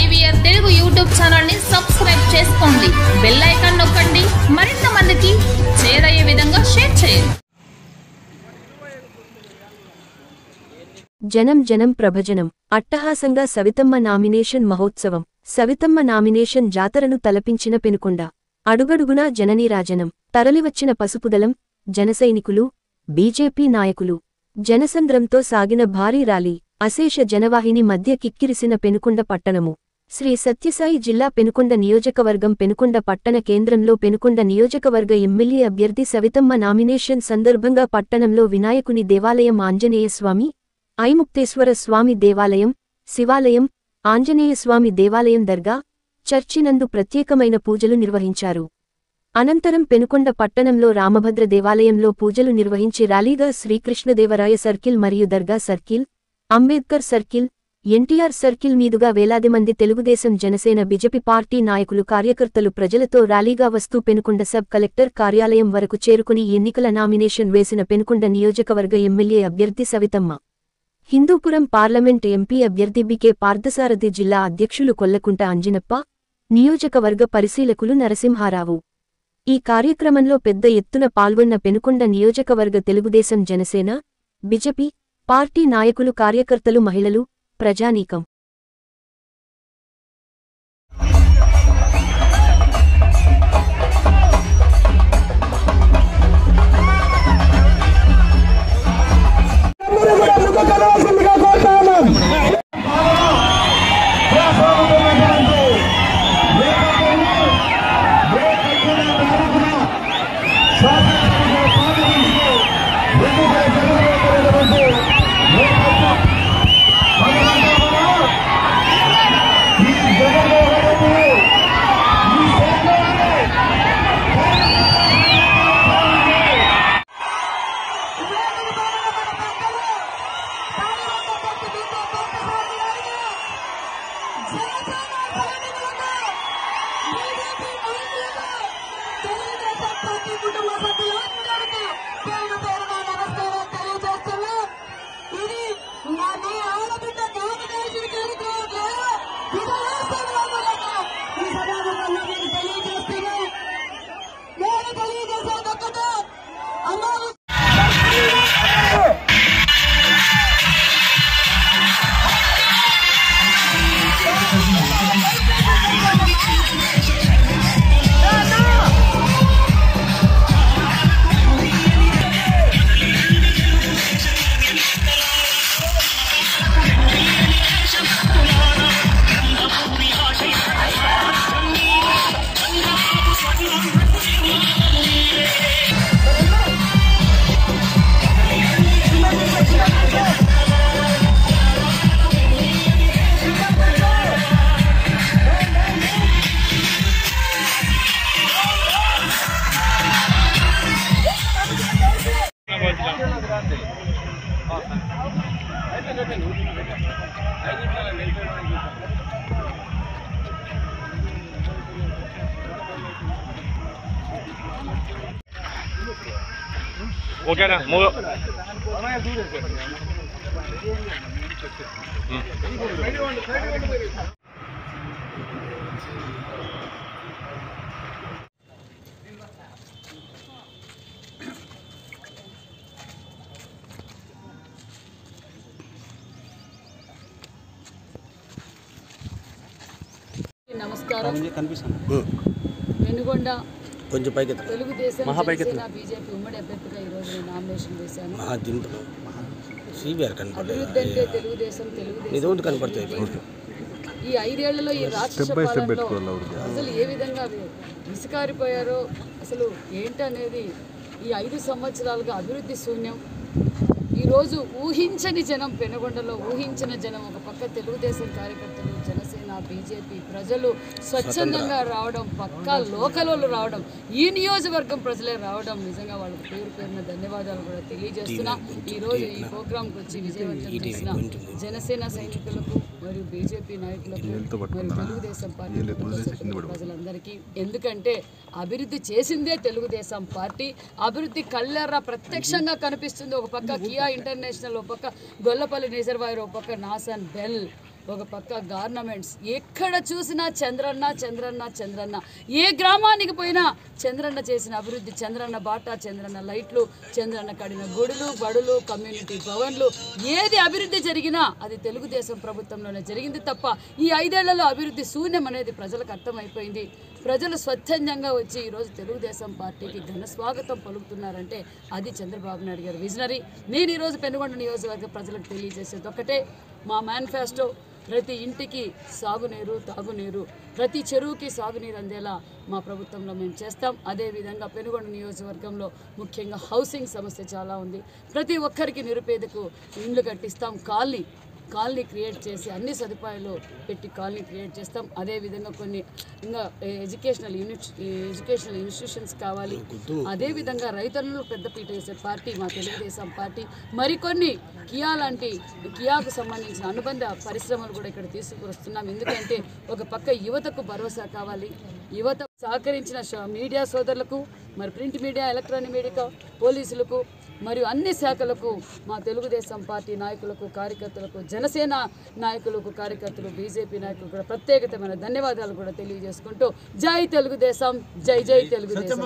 YVR Telugu YouTube channel ని subscribe చేసుకోండి. Bell icon నొక్కండి. మరింత మందికి చేరయ్యే విధంగా షేర్ చేయండి. జనం జనం ప్రభజనం అట్టహాసంగా సవితమ్మ నామినేషన్ మహోత్సవం. సవితమ్మ నామినేషన్ జాతరను తలపించిన పెనుకొండ. అడుగడుగునా జననీరాజనం. తరలివచ్చిన పసుపుదళం, జనసైనికులు, బీజేపీ నాయకులు. జనసంద్రంతో సాగిన భారీ ర్యాలీ. అశేష జనవాహిని మధ్య కిక్కిరిసిన పెనుకొండ పట్టణము. శ్రీ సత్యసాయి జిల్లా పెనుకొండ నియోజకవర్గం పెనుకొండ పట్టణ కేంద్రంలో పెనుకొండ నియోజకవర్గ ఎమ్మెల్యే అభ్యర్థి సవితమ్మ నామినేషన్ సందర్భంగా పట్టణంలో వినాయకుని దేవాలయం, ఆంజనేయస్వామి, ఐముక్తేశ్వర స్వామి దేవాలయం, శివాలయం, ఆంజనేయస్వామి దేవాలయం, దర్గా, చర్చినందు ప్రత్యేకమైన పూజలు నిర్వహించారు. అనంతరం పెనుకొండ పట్టణంలో రామభద్ర దేవాలయంలో పూజలు నిర్వహించి ర్యాలీగా శ్రీకృష్ణదేవరాయ సర్కిల్ మరియు Dargah circle, Ambedkar circle, NTR circle మీదుగా వేలాది మంది తెలుగుదేశం, జనసేన, బీజేపీ పార్టీ నాయకులు, కార్యకర్తలు ప్రజలతో ర్యాలీగా వస్తూ పెనుకొండ సబ్ కలెక్టర్ కార్యాలయం వరకు చేరుకుని ఎన్నికల నామినేషన్ వేసిన పెనుకొండ నియోజకవర్గ ఎమ్మెల్యే అభ్యర్థి సవితమ్మ, హిందూపురం పార్లమెంట్ ఎంపీ అభ్యర్థి బికే పార్థసారథి, జిల్లా అధ్యక్షులు కొల్లకుంట అంజినప్ప, నియోజకవర్గ పరిశీలకులు నరసింహారావు. ఈ కార్యక్రమంలో పెద్ద ఎత్తున పాల్గొన్న పెనుకొండ నియోజకవర్గ తెలుగుదేశం, జనసేన, బీజేపీ పార్టీ నాయకులు, కార్యకర్తలు, మహిళలు, ప్రజానీకం. ఓకేనా? నమస్కారం. వెనుగొండ తెలుగుదేశం, జనసేన, బీజేపీ ఉమ్మడి అభ్యర్థిగా ఈరోజు నేను నామినేషన్ వేశాను. అభివృద్ధి అంటే తెలుగుదేశం ఈ 5 ఏళ్లలో ఈ రాష్ట్ర పాలనలో అసలు ఏ విధంగా విసుకారిపోయారో, అసలు ఏంటనేది ఈ 5 సంవత్సరాలుగా అభివృద్ధి శూన్యం. ఈరోజు ఊహించని జనం, పెనుగొండలో ఊహించిన జనం, ఒక పక్క తెలుగుదేశం కార్యకర్తలు, జనసేన, బీజేపీ ప్రజలు స్వచ్ఛందంగా రావడం, పక్కా లోకల్ వాళ్ళు రావడం, ఈ నియోజకవర్గం ప్రజలే రావడం, నిజంగా వాళ్ళకి పేరు పేరున ధన్యవాదాలు కూడా తెలియజేస్తున్నా. ఈరోజు ఈ ప్రోగ్రాంకి వచ్చి విజయవంతం చేసిన జనసేన సైనికులకు మరియు బీజేపీ నాయకులకు మరియు తెలుగుదేశం పార్టీ ప్రజలందరికీ, ఎందుకంటే అభివృద్ధి చేసిందే తెలుగుదేశం పార్టీ. అభివృద్ధి కళ్ళెర్ర ప్రత్యక్షంగా కనిపిస్తుంది. ఒక పక్క కియా ఇంటర్నేషనల్, ఒక పక్క గొల్లపల్లి రిజర్వాయర్, ఒక పక్క నాసన్ బెల్, ఒక పక్క గవర్నమెంట్స్ ఎక్కడ చూసినా చంద్రన్న చంద్రన్న చంద్రన్న, ఏ గ్రామానికి పోయినా చంద్రన్న చేసిన అభివృద్ధి, చంద్రన్న బాట, చంద్రన్న లైట్లు, చంద్రన్న కడిన గుడులు బడులు కమ్యూనిటీ భవన్లు, ఏది అభివృద్ధి జరిగినా అది తెలుగుదేశం ప్రభుత్వంలోనే జరిగింది తప్ప ఈ 5 ఏళ్లలో అభివృద్ధి శూన్యం అనేది ప్రజలకు అర్థమైపోయింది. ప్రజలు స్వచ్ఛందంగా వచ్చి ఈరోజు తెలుగుదేశం పార్టీకి ఘన స్వాగతం పలుకుతున్నారంటే అది చంద్రబాబు నాయుడు గారు విజనరీ. నేను ఈరోజు పెనుగొండ నియోజకవర్గ ప్రజలకు తెలియజేసేది ఒకటే, మా మేనిఫెస్టో ప్రతి ఇంటికి సాగునీరు తాగునీరు, ప్రతి చెరువుకి సాగునీరు అందేలా మా ప్రభుత్వంలో మేము చేస్తాం. అదేవిధంగా పెనుగొండ నియోజకవర్గంలో ముఖ్యంగా హౌసింగ్ సమస్య చాలా ఉంది. ప్రతి ఒక్కరికి నిరుపేదకు ఇండ్లు కట్టిస్తాం. కాలనీ క్రియేట్ చేసి అన్ని సదుపాయాలు పెట్టి కాలనీ క్రియేట్ చేస్తాం. అదేవిధంగా కొన్ని ఇంకా ఎడ్యుకేషనల్ ఇన్స్టిట్యూషన్స్ కావాలి. అదేవిధంగా రైతులకు పెద్దపీట వేసే పార్టీ మా తెలుగుదేశం పార్టీ. మరికొన్ని కియాకు సంబంధించిన అనుబంధ పరిశ్రమలు కూడా ఇక్కడ తీసుకువస్తున్నాం. ఎందుకంటే ఒక పక్క యువతకు భరోసా కావాలి. యువత సహకరించిన మీడియా సోదరులకు, మరి ప్రింట్ మీడియా, ఎలక్ట్రానిక్ మీడియా, పోలీసులకు మరియు అన్ని శాఖలకు, మా తెలుగుదేశం పార్టీ నాయకులకు, కార్యకర్తలకు, జనసేన నాయకులకు, కార్యకర్తలు, బీజేపీ నాయకులు కూడా ప్రత్యేకమైన ధన్యవాదాలు కూడా తెలియజేసుకుంటూ జై తెలుగుదేశం, జై జై తెలుగుదేశం.